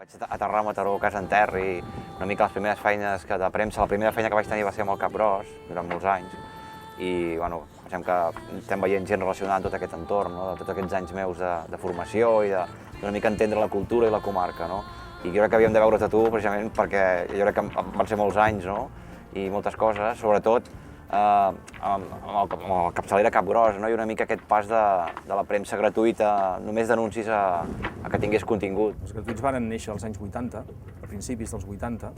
Vaig aterrar a Mataró, a casa en Ter, i una mica les primeres feines de premsa, la primera feina que vaig tenir va ser amb el Capgròs, durant molts anys, i bueno, pensem que estem veient gent relacionada amb tot aquest entorn, no? De tots aquests anys meus de formació i d'una mica entendre la cultura i la comarca. No? I jo crec que havíem de veure's a tu precisament perquè jo crec que van ser molts anys, no? I moltes coses, sobretot amb el capçalera Capgròs, no? I una mica aquest pas de la premsa gratuïta, només d'anuncis a que tingués contingut. Els gratuïts van néixer als anys 80, a principis dels 80,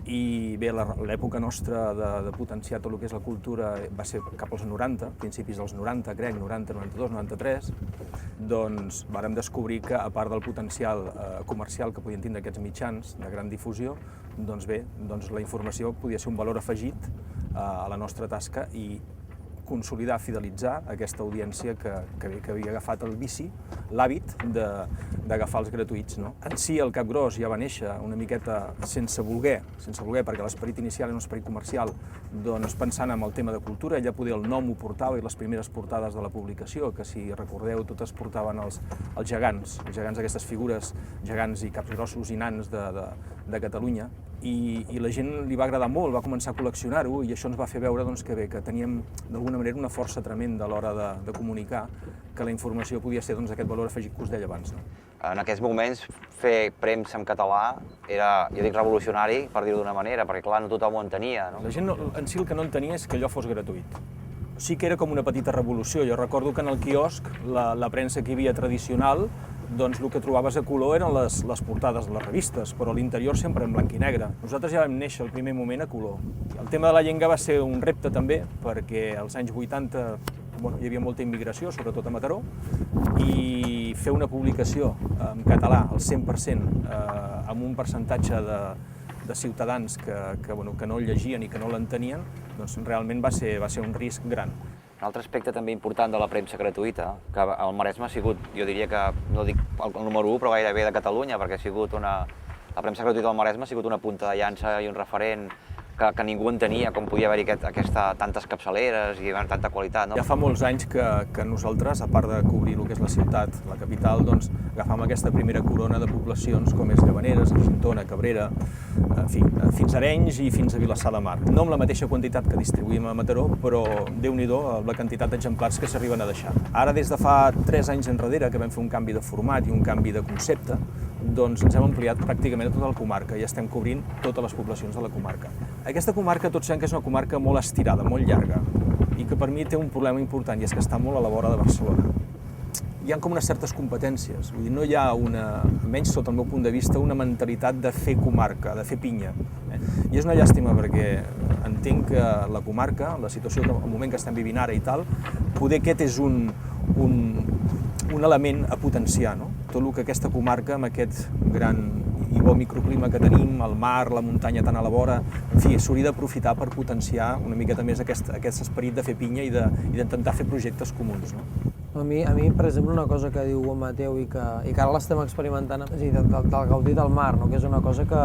i bé, l'època nostra de potenciar tot el que és la cultura va ser cap als 90, principis dels 90, crec, 90, 92, 93, doncs vàrem descobrir que, a part del potencial comercial que podien tindre aquests mitjans de gran difusió, doncs bé, la informació podia ser un valor afegit a la nostra tasca i consolidar, fidelitzar aquesta audiència que havia agafat el vici, l'hàbit d'agafar els gratuïts. No? En si el Capgròs ja va néixer una miqueta sense voler, perquè l'esperit inicial era un esperit comercial, doncs pensant en el tema de cultura, ja poder el nom ho portava i les primeres portades de la publicació, que si recordeu totes portaven els gegants aquestes figures, gegants i caps grossos i nans de Catalunya, i la gent li va agradar molt, va començar a col·leccionar-ho i això ens va fer veure que teníem d'alguna manera una força tremenda a l'hora de comunicar que la informació podia ser aquest valor afegit que us deia abans. No? En aquests moments fer premsa en català era, jo dic, revolucionari, per dir-ho d'una manera, perquè clar, no tothom ho entenia. No? La gent en si el que no entenia és que allò fos gratuït. Sí que era com una petita revolució. Jo recordo que en el quiosc la premsa que hi havia tradicional, doncs el que trobaves a color eren les portades de les revistes, però a l'interior sempre en blanc i negre. Nosaltres ja vam néixer al primer moment a color. El tema de la llengua va ser un repte també, perquè als anys 80 hi havia molta immigració, sobretot a Mataró, i fer una publicació en català al 100%, amb un percentatge de ciutadans que no el llegien i que no l'entenien, doncs realment va ser un risc gran. Un altre aspecte també important de la premsa gratuïta, que el Maresme ha sigut, jo diria que, no dic el número 1, però gairebé de Catalunya, perquè la premsa gratuïta del Maresme ha sigut una punta de llança i un referent que ningú entenia com podia haver-hi tantes capçaleres i tanta qualitat. No? Ja fa molts anys que nosaltres, a part de cobrir el que és la ciutat, la capital, doncs agafam aquesta primera corona de poblacions com és Llavaneres, Argentona, Cabrera, en fi, fins a Arenys i fins a Vilassar de Mar. No amb la mateixa quantitat que distribuïm a Mataró, però Déu-n'hi-do la quantitat d'exemplars que s'arriben a deixar. Ara, des de fa 3 anys enrere, que vam fer un canvi de format i un canvi de concepte, doncs ens hem ampliat pràcticament a tota la comarca i estem cobrint totes les poblacions de la comarca. Aquesta comarca tots sabem que és una comarca molt estirada, molt llarga, i que per mi té un problema important, i és que està molt a la vora de Barcelona. Hi ha com unes certes competències, vull dir, no hi ha almenys sota el meu punt de vista, una mentalitat de fer comarca, de fer pinya. I és una llàstima perquè entenc que la comarca, la situació, el moment que estem vivint ara i tal, poder aquest és un element a potenciar, no? Tot el que aquesta comarca, amb aquest gran i bo microclima que tenim, el mar, la muntanya tan a la vora, en fi, s'hauria d'aprofitar per potenciar una miqueta més aquest esperit de fer pinya i d'intentar fer projectes comuns. No? A mi, per exemple, una cosa que diu en Mateu i que ara l'estem experimentant, és a dir, del gaudir del mar, no? Que és una cosa que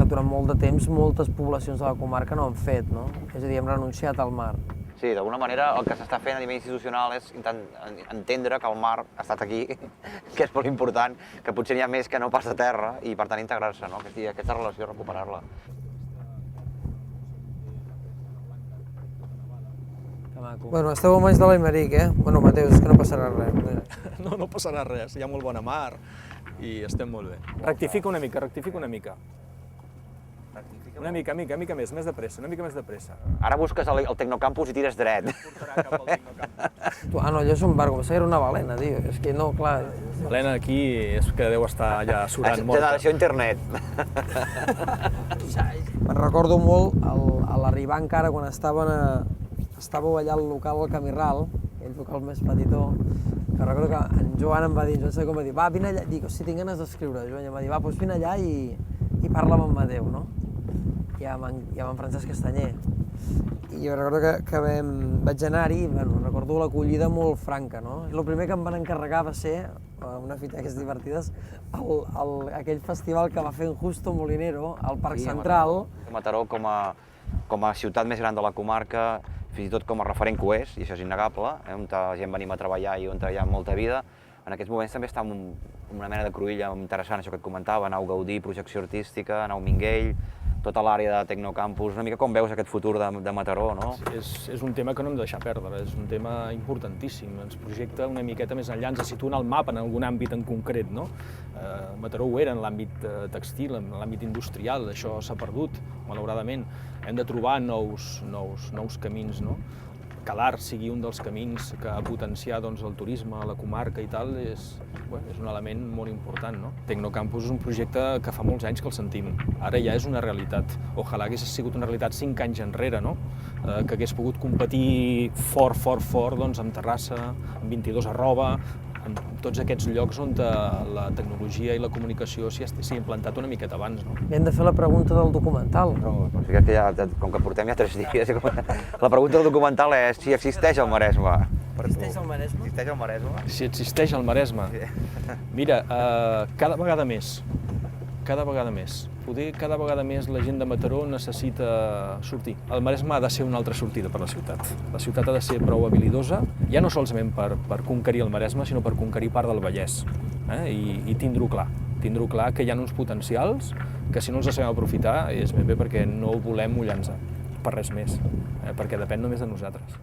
durant molt de temps moltes poblacions de la comarca no han fet, no? És a dir, hem renunciat al mar. Sí, d'alguna manera el que s'està fent a nivell institucional és entendre que el mar ha estat aquí, que és molt important, que potser n'hi ha més que no pas a terra i per tant integrar-se, no? Aquesta relació, recuperar-la. Bueno, esteu a menys de l'Aimeric, eh? Bueno, Mateu, és que no passarà res. No passarà res, hi ha molt bona mar i estem molt bé. Rectifica una mica. Una mica més de pressa, una mica més de pressa. Ara busques el Tecnocampus i tires dret. Portarà cap al Tecnocampus. No, allò és un barco, pensava que era una balena, tio. És que no, clar... Balena aquí és que deu estar allà surant morta. Generació internet. Me'n recordo molt a l'arribar encara quan estàveu allà al local al Camirral, aquell local més petitó, que recordo que en Joan em va dir, no sé com va dir, va, vine allà, dic, hosti, tinc ganes d'escriure. Joan em va dir, va, doncs vine allà i parla amb en Mateu, no? I amb en Francesc Castanyer. I jo recordo que vaig anar-hi i recordo l'acollida molt franca, no? El primer que em van encarregar va ser, una fita d'aquestes divertides, aquell festival que va fer en Justo Molinero al Parc Central. Mataró com a ciutat més gran de la comarca, fins i tot com a referent que ho és, i això és innegable, on la gent venim a treballar i on hi ha molta vida, en aquests moments també està una mena de cruïlla interessant, això que et comentava, Nau Gaudí, projecció artística, Nau Minguell, tota l'àrea de Tecnocampus, una mica com veus aquest futur de Mataró, no? És un tema que no hem de deixar perdre, és un tema importantíssim, ens projecta una miqueta més enllà, ens situa en el mapa en algun àmbit en concret, no? Mataró ho era en l'àmbit tèxtil, en l'àmbit industrial, això s'ha perdut, malauradament. Hem de trobar nous camins, no? Que l'art sigui un dels camins que ha potenciat el turisme, la comarca i tal, és un element molt important, no? Tecnocampus és un projecte que fa molts anys que el sentim, ara ja és una realitat. Ojalà hagués sigut una realitat 5 anys enrere, no? Que hagués pogut competir fort amb Terrassa, amb 22@, en tots aquests llocs on la tecnologia i la comunicació s'hi ha implantat una miqueta abans, no? Hem de fer la pregunta del documental. O sigui que ja, com que portem ja 3 dies, la pregunta del documental és si existeix el Maresme. Existeix el Maresme? Existeix el Maresme? Si existeix el Maresme. Mira, cada vegada més. Poder cada vegada més la gent de Mataró necessita sortir. El Maresme ha de ser una altra sortida per la ciutat. La ciutat ha de ser prou habilidosa, ja no solament per conquerir el Maresme, sinó per conquerir part del Vallès. I tindre-ho clar que hi ha uns potencials que si no els sabem aprofitar és ben bé perquè no volem mullar-nos per res més, perquè depèn només de nosaltres.